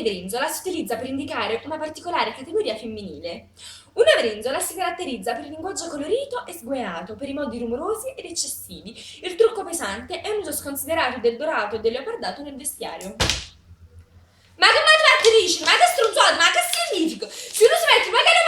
verinzola si utilizza per indicare una particolare categoria femminile. Una verinzola si caratterizza per il linguaggio colorito e sguaiato, per i modi rumorosi ed eccessivi, il trucco pesante e un uso sconsiderato del dorato e del leopardato nel vestiario. Ma che dici? Ma che strunzato? Ma che significa? Se uno si mette, ma che